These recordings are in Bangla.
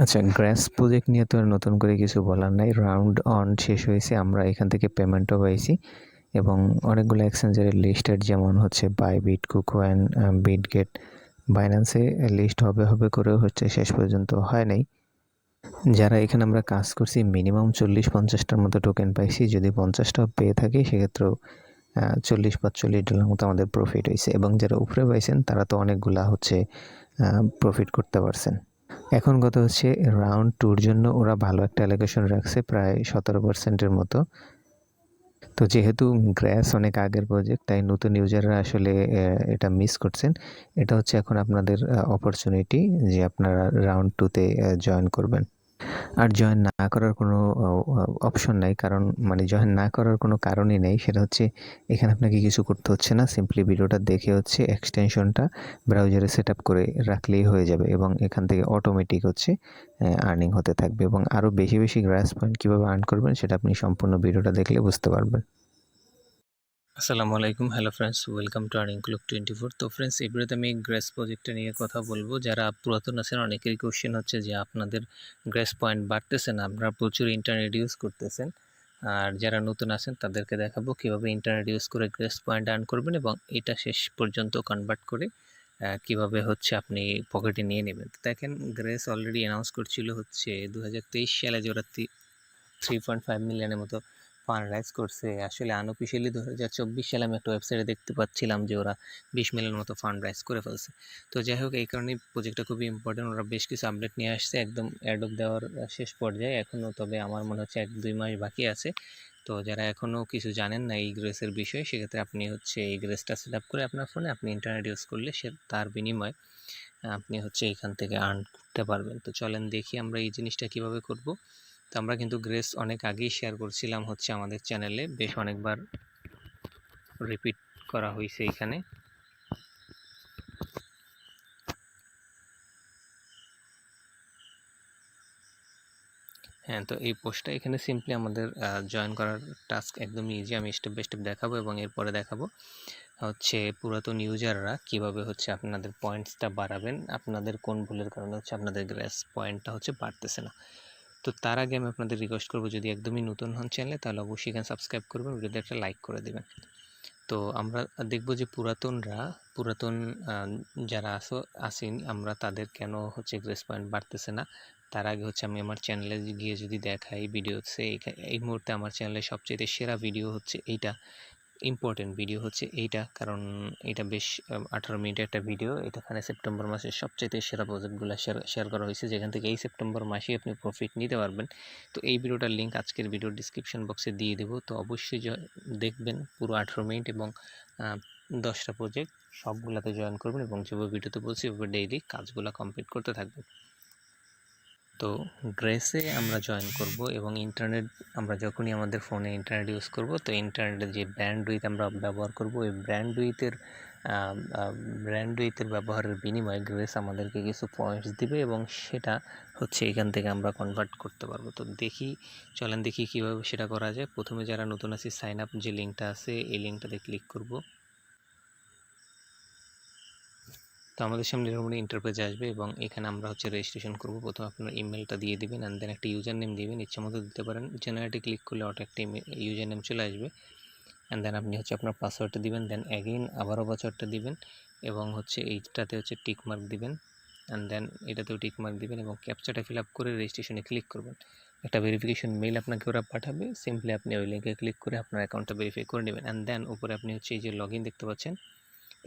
আচ্ছা, গ্রাস প্রজেক্ট নিয়ে তো আর নতুন করে কিছু বলার নাই। রাউন্ড অন শেষ হয়েছে। আমরা এখান থেকে পেমেন্টও পাইছি এবং অনেকগুলো এক্সচেঞ্জের লিস্টেড যেমন হচ্ছে বাইবিট, কুকোয়েন, বিটগেট, বাইন্যান্সে লিস্ট হবে করেও হচ্ছে শেষ পর্যন্ত হয় নাই। যারা এখানে আমরা কাজ করছি মিনিমাম 40-50টার মতো টোকেন পাইছি। যদি 50টাও পেয়ে থাকি সেক্ষেত্রেও $40-45 মতো আমাদের প্রফিট হয়েছে এবং যারা উপরে পাইছেন তারা তো অনেকগুলা হচ্ছে প্রফিট করতে পারছেন। এখন কথা হচ্ছে রাউন্ড 2 র জন্য ওরা ভালো একটা অ্যালোকেশন রাখছে প্রায় 17% মতো। তো যেহেতু গ্রাস অনেক আগের প্রজেক্ট তাই নতুন ইউজাররা আসলে এটা মিস করছেন। এটা হচ্ছে এখন আপনাদের অপরচুনিটি যে আপনারা রাউন্ড 2 তে জয়েন করবেন। আর জয়েন না করার কোনো অপশন নাই, কারণ মানে জয়েন না করার কোনো কারণই নেই। সেটা হচ্ছে এখানে আপনাকে কিছু করতে হচ্ছে না, সিম্পলি ভিডিওটা দেখে হচ্ছে এক্সটেনশনটা ব্রাউজারে সেট আপ করে রাখলেই হয়ে যাবে এবং এখান থেকে অটোমেটিক হচ্ছে আর্নিং হতে থাকবে এবং আরও বেশি বেশি গ্রাস পয়েন্ট কীভাবে আর্ন করবেন সেটা আপনি সম্পূর্ণ ভিডিওটা দেখলে বুঝতে পারবেন। আসসালামু আলাইকুম, hello friends, welcome to earning Glück 24। তো ফ্রেন্ডস, এই ভিডিওতে আমি গ্রেস প্রজেক্টটা নিয়ে কথা বলবো। যারা পুরাতন আছেন অনেকেরই কোশ্চেন হচ্ছে যে আপনাদের গ্রেস পয়েন্ট বাড়তেছে না, আপনারা প্রচুর ইন্টারনেট ইউজ করতেছেন। আর যারা নতুন আছেন তাদেরকে দেখাবো কীভাবে ইন্টারনেট ইউজ করে গ্রেস পয়েন্ট আর্ন করবেন এবং এটা শেষ পর্যন্ত কনভার্ট করে কিভাবে হচ্ছে আপনি পকেটে নিয়ে নেবেন। তো দেখেন, গ্রেস অলরেডি অ্যানাউন্স করছিল হচ্ছে 2023 সালে যে ওরা 3.5 মিলিয়নের মতো ফান্ড রাইজ করছে। আসলে আনঅফিসিয়ালি 2024 সালে আমি একটা ওয়েবসাইটে দেখতে পাচ্ছিলাম যে ওরা 20 মিলিয়ন মতো ফান্ড রাইজ করে ফেলছে। তো যাই হোক, এই কারণে প্রজেক্টটা খুবই ইম্পর্টেন্ট। ওরা বেশ কিছু আপডেট নিয়ে আসছে, একদম অ্যাডপ দেওয়ার শেষ পর্যায়ে এখনও, তবে আমার মনে হচ্ছে 1-2 মাস বাকি আছে। তো যারা এখনও কিছু জানেন না এই গ্রেসের বিষয়ে, সেক্ষেত্রে আপনি হচ্ছে এই গ্রেসটা সেট আপ করে আপনার ফোনে আপনি ইন্টারনেট ইউজ করলে তার বিনিময়ে আপনি হচ্ছে এখান থেকে আর্ন করতে পারবেন। তো চলেন দেখি আমরা এই জিনিসটা কিভাবে করব। তো আমরা কিন্তু গ্রেস অনেক আগেই শেয়ার করছিলাম হচ্ছে আমাদের চ্যানেলে, বেশ অনেকবার রিপিট করা হয়েছে এখানে। হ্যাঁ, তো এই পোস্টটা এখানে সিম্পলি আমাদের জয়েন করার টাস্ক একদমই ইজি। আমি স্টেপ বাই স্টেপ দেখাবো এবং এরপরে দেখাবো হচ্ছে পুরাতন ইউজাররা কিভাবে হচ্ছে আপনাদের পয়েন্টসটা বাড়াবেন, আপনাদের কোন ভুলের কারণে হচ্ছে আপনাদের গ্রেস পয়েন্টটা হচ্ছে বাড়তেছে না। তো তার আগে আমি আপনাদের রিকোয়েস্ট করবো, যদি একদমই নতুন হন চ্যানেলে তাহলে অবশ্যই এখানে সাবস্ক্রাইব করবেন, ভিডিওতে একটা লাইক করে দেবেন। তো আমরা দেখব যে পুরাতন যারা আসেন আমরা তাদের কেন হচ্ছে গ্রেস পয়েন্ট বাড়তেছে না। তার আগে হচ্ছে আমি আমার চ্যানেলে গিয়ে যদি দেখাই ভিডিওতে, এই মুহূর্তে আমার চ্যানেলে সবচেয়ে সেরা ভিডিও হচ্ছে এইটা, ইম্পর্টেন্ট ভিডিও হচ্ছে এইটা, কারণ এটা বেশ 18 মিনিটের একটা ভিডিও। এখানে সেপ্টেম্বর মাসের সবচেয়ে সেরা প্রজেক্টগুলো শেয়ার করা হয়েছে, যেখান থেকে এই সেপ্টেম্বর মাসে আপনি প্রফিট নিতে পারবেন। তো এই ভিডিওটার লিঙ্ক আজকের ভিডিওর ডিসক্রিপশন বক্সে দিয়ে দেবো। তো অবশ্যই দেখবেন পুরো 18 মিনিট এবং 10টা প্রজেক্ট সবগুলোতে জয়েন করবেন এবং যেভাবে ভিডিওতে বলছি ওভাবে ডেইলি কাজগুলো কমপ্লিট করতে থাকবেন। তো গ্রেসে আমরা জয়েন করব এবং ইন্টারনেট আমরা যখনই আমাদের ফোনে ইন্টারনেট ইউজ করব, তো ইন্টারনেটের যে ব্যান্ডউইথ আমরা ব্যবহার করব, ওই ব্র্যান্ডউইথের ব্যবহারের বিনিময়ে গ্রেস আমাদেরকে কিছু পয়েন্টস দিবে এবং সেটা হচ্ছে এখান থেকে আমরা কনভার্ট করতে পারবো। তো চলেন দেখি কীভাবে সেটা করা যায়। প্রথমে যারা নতুন আছি, সাইন আপ যে লিঙ্কটা আছে এই লিঙ্কটাতে ক্লিক করব। তো আমাদের সামনে এরকম ইন্টারপেজ আসবে এবং এখানে আমরা হচ্ছে রেজিস্ট্রেশন করব। প্রথমে আপনার ইমেলটা দিয়ে দিবেন অ্যান্ড দেন একটা ইউজার নেম দিবেন, ইচ্ছা মতো দিতে পারেন। জেনারেটে ক্লিক করলে অটো একটা ইউজার নেম চলে আসবে অ্যান্ড দেন আপনি হচ্ছে আপনার পাসওয়ার্ডটা দিবেন, দেন অ্যাগেইন আবারও পাসওয়ার্ডটা দিবেন এবং হচ্ছে এইটাতে হচ্ছে টিক মার্ক দিবেন অ্যান্ড দেন এটাতেও টিক মার্ক দিবেন এবং ক্যাপচাটা ফিল আপ করে রেজিস্ট্রেশনে ক্লিক করবেন। একটা ভেরিফিকেশন মেইল আপনাকে ওরা পাঠাবে, সিম্পলি আপনি ওই লিঙ্কে ক্লিক করে আপনার অ্যাকাউন্টটা ভেরিফাই করে নেবেন অ্যান্ড দেন উপরে আপনি হচ্ছে এই যে লগ ইন দেখতে পাচ্ছেন,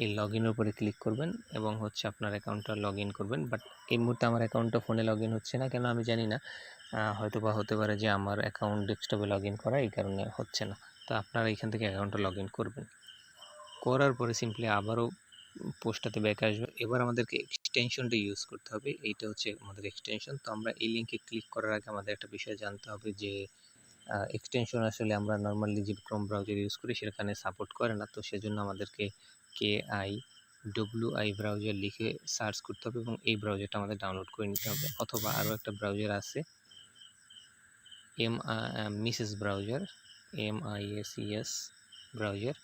এই লগ ইনের উপরে ক্লিক করবেন এবং হচ্ছে আপনার অ্যাকাউন্টটা লগ ইন করবেন। বাট এই মুহূর্তে আমার অ্যাকাউন্টটা ফোনে লগ ইন হচ্ছে না, কেন আমি জানি না। হয়তো বা হতে পারে যে আমার অ্যাকাউন্ট ডেস্কটপে লগ ইন করা, এই কারণে হচ্ছে না। তো আপনারা এখান থেকে অ্যাকাউন্টটা লগ ইন করবেন, করার পরে সিম্পলি আবারও পোস্টটাতে ব্যাক আসবে। এবার আমাদেরকে এক্সটেনশনটা ইউজ করতে হবে, এইটা হচ্ছে আমাদের এক্সটেনশন। তো আমরা এই লিঙ্কে ক্লিক করার আগে আমাদের একটা বিষয় জানতে হবে যে এক্সটেনশন আসলে আমরা নর্মালি যে ক্রোম ব্রাউজার ইউজ করি সেখানে সাপোর্ট করে না। তো সেজন্য আমাদেরকে KIWI ব্রাউজার লিখে সার্চ করতে হবে এবং এই ব্রাউজারটা আমাদের ডাউনলোড করে নিতে হবে। অথবা আরও একটা ব্রাউজার আছে, মিসেস ব্রাউজার, MISES ব্রাউজার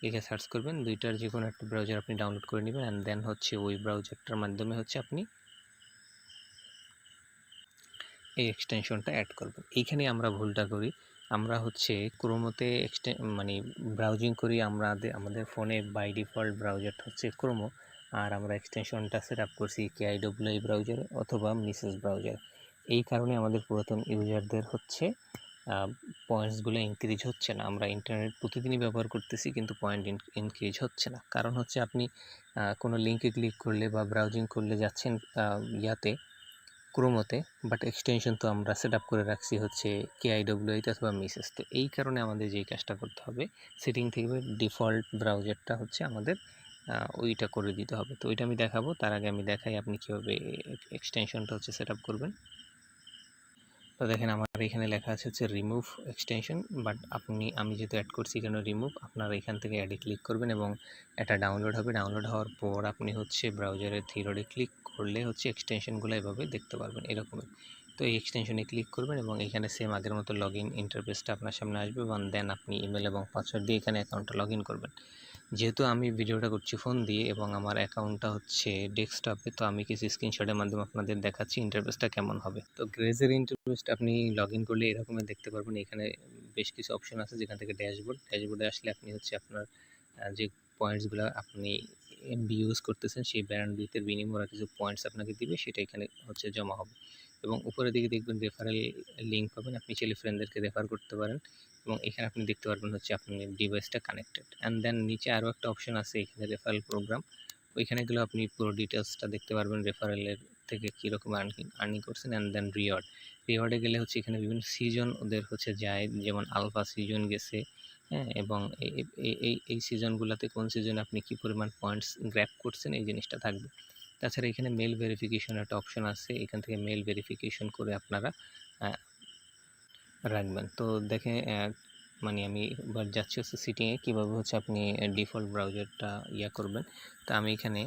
লিখে সার্চ করবেন। দুইটার যে কোনো একটা ব্রাউজার আপনি ডাউনলোড করে নেবেন অ্যান্ড দেন হচ্ছে ওই ব্রাউজারটার মাধ্যমে হচ্ছে আপনি এই এক্সটেনশনটা অ্যাড করবেন। এইখানে আমরা ভুলটা করি, আমরা হচ্ছে ক্রোমোতে মানে ব্রাউজিং করি, আমাদের ফোনে বাই ডিফল্ট ব্রাউজারটা হচ্ছে ক্রোমো, আর আমরা এক্সটেনশনটা সেট আপ করছি KIWI ব্রাউজার অথবা মিসেস ব্রাউজার। এই কারণে আমাদের পুরাতন ইউজারদের হচ্ছে পয়েন্টসগুলো ইনক্রিজ হচ্ছে না। আমরা ইন্টারনেট প্রতিদিনই ব্যবহার করতেছি কিন্তু পয়েন্ট ইনক্রিজ হচ্ছে না। কারণ হচ্ছে আপনি কোনো লিঙ্কে ক্লিক করলে বা ব্রাউজিং করলে যাচ্ছেন ইয়াতে ক্রোমোতে, বাট এক্সটেনশন তো আমরা সেট আপ করে রাখছি হচ্ছে KIWI অথবা মিসেস। তো এই কারণে আমাদের যেই কাজটা করতে হবে, সেটিং থেকে ডিফল্ট ব্রাউজারটা হচ্ছে আমাদের ওইটা করে দিতে হবে। তো ওইটা আমি দেখাবো, তার আগে আমি দেখাই আপনি কীভাবে এক্সটেনশনটা হচ্ছে সেট আপ করবেন। তো দেখেন আমার এখানে লেখা আছে হচ্ছে রিমুভ এক্সটেনশন, বাট আমি যেহেতু অ্যাড করছি এখানে রিমুভ, আপনারা এখান থেকে অ্যাডে ক্লিক করবেন এবং এটা ডাউনলোড হবে। ডাউনলোড হওয়ার পর আপনি হচ্ছে ব্রাউজারের থ্রি ডটে ক্লিক করলে হচ্ছে এক্সটেনশনগুলো এভাবে দেখতে পারবেন এরকমই। তো এই এক্সটেনশনে ক্লিক করবেন এবং এখানে সেম আগের মতো লগ ইন ইন্টারফেসটা আপনার সামনে আসবে এবং দেন আপনি ইমেল এবং পাসওয়ার্ড দিয়ে এখানে অ্যাকাউন্টটা লগ ইন করবেন। যেহেতু আমি ভিডিওটা করছি ফোন দিয়ে এবং আমার অ্যাকাউন্টটা হচ্ছে ডেস্কটপে, তো আমি কিছু স্ক্রিনশটের মাধ্যমে আপনাদের দেখাচ্ছি ইন্টারফেসটা কেমন হবে। তো গ্রেজের ইন্টারফেসটা আপনি লগ ইন করলে এরকমই দেখতে পারবেন। এখানে বেশ কিছু অপশন আছে, যেখান থেকে ড্যাশবোর্ডে আসলে আপনি হচ্ছে আপনার যে পয়েন্টসগুলো আপনি এমবি ইউজ করতেছেন সেই ব্যান্ডউইথের বিনিময়ে কিছু পয়েন্টস আপনাকে দিবে, সেটা এখানে হচ্ছে জমা হবে। এবং উপরের দিকে দেখবেন রেফারেল লিঙ্ক পাবেন, আপনি চাইলে ফ্রেন্ডদেরকে রেফার করতে পারেন এবং এখানে আপনি দেখতে পারবেন হচ্ছে আপনার ডিভাইসটা কানেক্টেড। অ্যান্ড দেন নিচে আরও একটা অপশন আছে এখানে রেফারেল প্রোগ্রাম, ওইখানে গেলে আপনি পুরো ডিটেলসটা দেখতে পারবেন, রেফারেলের থেকে কীরকম আর্নিং করছেন। অ্যান্ড দেন রিওয়ার্ডে গেলে হচ্ছে এখানে বিভিন্ন সিজন ওদের হচ্ছে যায়, যেমন আলফা সিজন গেছে, হ্যাঁ, এবং এই সিজনগুলোতে কোন সিজনে আপনি কী পরিমাণ পয়েন্টস গ্র্যাব করছেন এই জিনিসটা থাকবে। তাছাড়া এখানে মেল ভেরিফিকেশন একটা অপশন আছে, এখান থেকে মেল ভেরিফিকেশন করে আপনারা রাখবেন। তো দেখে মানে আমি এবার যাচ্ছি হচ্ছে সিটিংয়ে, কীভাবে হচ্ছে আপনি ডিফল্ট ব্রাউজারটা করবেন। তো আমি এখানে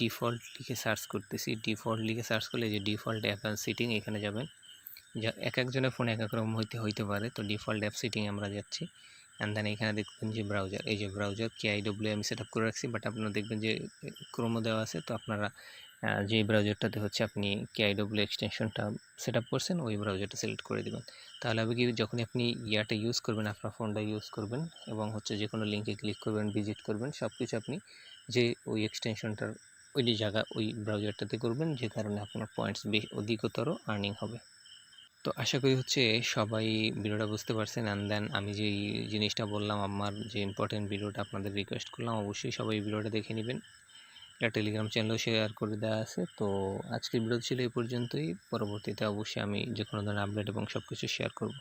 ডিফল্ট লিখে সার্চ করতেছি, ডিফল্ট লিখে সার্চ করলে যে ডিফল্ট অ্যাপ অ্যান্ড সিটিং এখানে যাবেন। যা এক একজনের ফোনে এক এক রকম হইতে পারে, তো ডিফল্ট অ্যাপ সিটিং আমরা যাচ্ছি। অ্যান্ড দেন এখানে দেখবেন যে ব্রাউজার, এই যে ব্রাউজার KIWI আমি সেট আপ করে রাখছি, বাট আপনারা দেখবেন যে ক্রোমো দেওয়া আছে, তো আপনারা যে ব্রাউজারটাতে হচ্ছে আপনি KIWI এক্সটেনশনটা সেট আপ করছেন ওই ব্রাউজারটা সিলেক্ট করে দেবেন। তাহলে হবে কি, যখনই আপনি ইয়াটা ইউজ করবেন, আপনার ফোনটা ইউজ করবেন এবং হচ্ছে যে কোনো লিঙ্কে ক্লিক করবেন, ভিজিট করবেন, সব কিছু আপনি যে ওই এক্সটেনশনটার ওই যে জায়গা ওই ব্রাউজারটাতে করবেন, যে কারণে আপনার পয়েন্টস অধিকতর আর্নিং হবে। তো আশা করি হচ্ছে সবাই ভিডিওটা বুঝতে পারছেন। অ্যান্ড দেন আমি যেই জিনিসটা বললাম, আমার যে ইম্পর্টেন্ট ভিডিওটা আপনাদের রিকোয়েস্ট করলাম, অবশ্যই সবাই ভিডিওটা দেখে নেবেন। এটা টেলিগ্রাম চ্যানেলেও শেয়ার করে দেওয়া আছে। তো আজকের ভিডিও ছিল এই পর্যন্তই, পরবর্তীতে অবশ্যই আমি যে কোনো ধরনের আপডেট এবং সব কিছু শেয়ার করব।